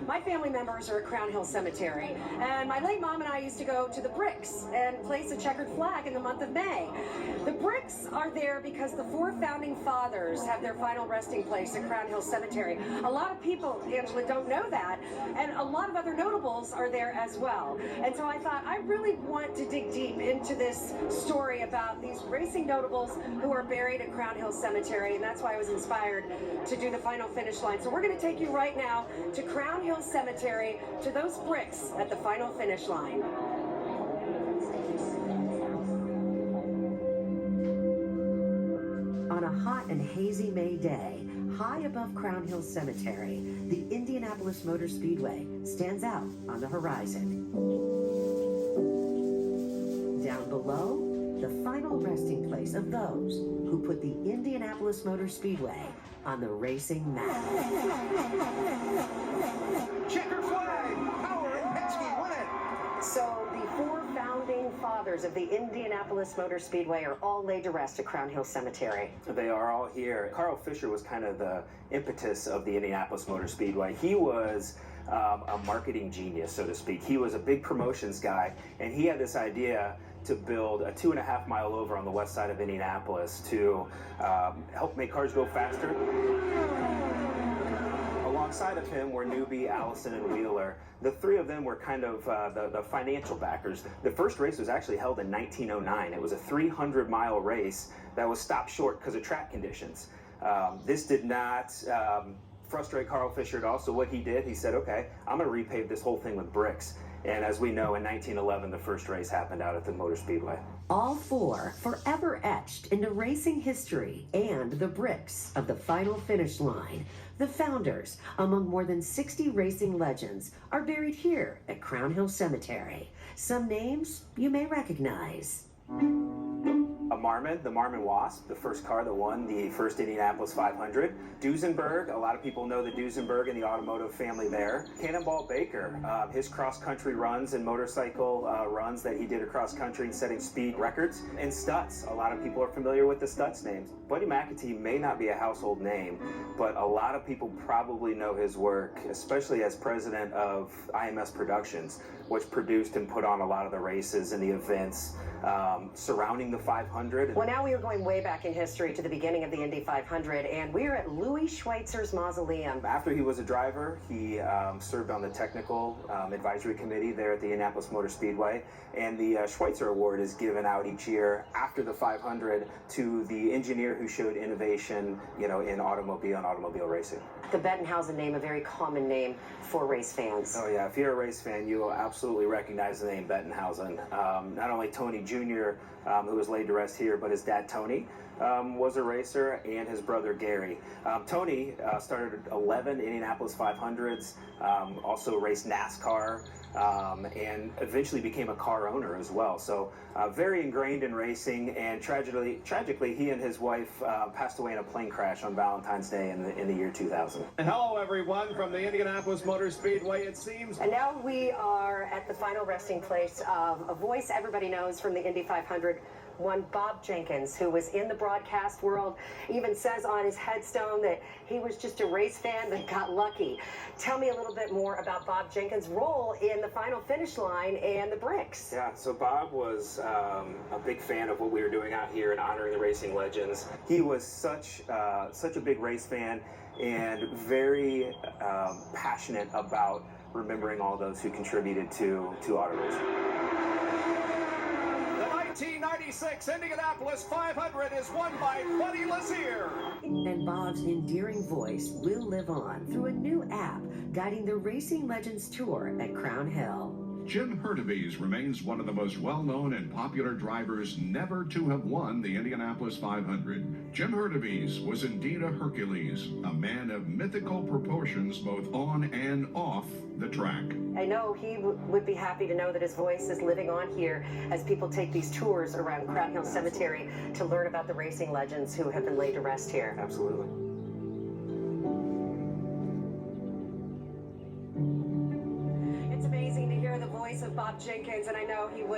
My family members are at Crown Hill Cemetery, and my late mom and I used to go to the Bricks and place a checkered flag in the month of May. The Bricks are there because the 4 founding fathers have their final resting place at Crown Hill Cemetery. A lot of people, Angela, don't know that, and a lot of other notables are there as well. And so I thought I really want to dig deep into this story about these racing notables who are buried at Crown Hill Cemetery, and that's why I was inspired to do the final finish line. So we're going to take you right now to Crown Hill Cemetery, to those bricks at the final finish line. On a hot and hazy May day, high above Crown Hill Cemetery, the Indianapolis Motor Speedway stands out on the horizon. Down below, the final resting place of those who put the Indianapolis Motor Speedway on the racing map. Checker flag! Power and Penske win it! So the 4 founding fathers of the Indianapolis Motor Speedway are all laid to rest at Crown Hill Cemetery. They are all here. Carl Fisher was kind of the impetus of the Indianapolis Motor Speedway. He was a marketing genius, so to speak. He was a big promotions guy, and he had this idea to build a 2.5 mile over on the west side of Indianapolis to help make cars go faster. Alongside of him were Newby, Allison, and Wheeler. The 3 of them were kind of the financial backers. The first race was actually held in 1909. It was a 300-mile race that was stopped short because of track conditions. This did not frustrate Carl Fisher at all, so what he did, he said, okay, I'm going to repave this whole thing with bricks. And as we know, in 1911, the first race happened out at the Motor Speedway. All 4 forever etched into racing history and the bricks of the final finish line. The founders, among more than 60 racing legends, are buried here at Crown Hill Cemetery. Some names you may recognize. A Marmon, the Marmon Wasp, the first car that won the first Indianapolis 500. Duesenberg, a lot of people know the Duesenberg and the automotive family there. Cannonball Baker, his cross-country runs and motorcycle runs that he did across country and setting speed records. And Stutz, a lot of people are familiar with the Stutz names. Buddy McAtee may not be a household name, but a lot of people probably know his work, especially as president of IMS Productions, which produced and put on a lot of the races and the events surrounding the 500. Well, now we are going way back in history to the beginning of the Indy 500, and we are at Louis Schweitzer's mausoleum. After he was a driver, he served on the technical advisory committee there at the Indianapolis Motor Speedway, and the Schweitzer Award is given out each year after the 500 to the engineer who showed innovation, in automobile and automobile racing. The Bettenhausen name, a very common name for race fans. Oh yeah, if you're a race fan, you will absolutely recognize the name Bettenhausen. Not only Tony Jr., who was laid to rest here, but his dad Tony was a racer, and his brother Gary. Tony started 11 Indianapolis 500s, also raced NASCAR, and eventually became a car owner as well. So very ingrained in racing, and tragically he and his wife passed away in a plane crash on Valentine's Day in the year 2000. Hello everyone from the Indianapolis Motor Speedway, it seems. And now we are at the final resting place of a voice everybody knows from the Indy 500, one Bob Jenkins, who was in the broadcast world, even says on his headstone that he was just a race fan that got lucky. Tell me a little bit more about Bob Jenkins' role in the final finish line and the bricks. Yeah, so Bob was a big fan of what we were doing out here and honoring the racing legends. He was such a big race fan and very passionate about remembering all those who contributed to auto racing. 1996 Indianapolis 500 is won by Buddy Lazier. And Bob's endearing voice will live on through a new app guiding the Racing Legends Tour at Crown Hill. Jim Hurtubise remains one of the most well-known and popular drivers never to have won the Indianapolis 500. Jim Hurtubise was indeed a Hercules, a man of mythical proportions both on and off the track. I know he would be happy to know that his voice is living on here as people take these tours around Crown Hill Cemetery to learn about the racing legends who have been laid to rest here. Absolutely. It's amazing to hear the voice of Bob Jenkins, and I know he would